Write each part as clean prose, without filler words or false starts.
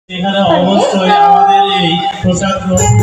এখানে অবশ্যই আমাদের এই প্রসাদ গ্রহণ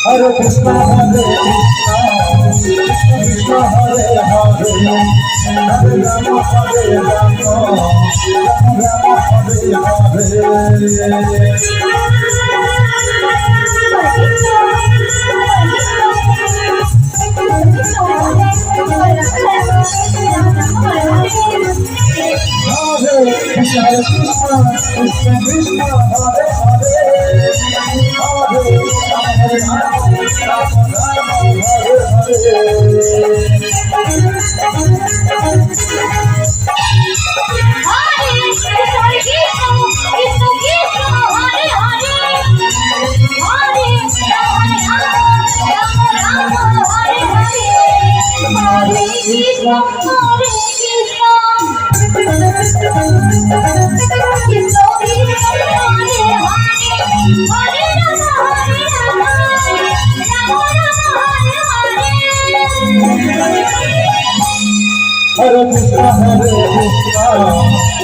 Hare Krishna, Hare Krishna, Hare Hare, Hare Rama, Hare Rama, Rama Hare Hare. Krishna, Krishna,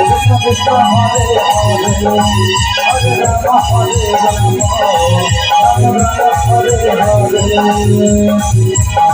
Krishna Krishna, Hare Hare, Hare Hare Hare.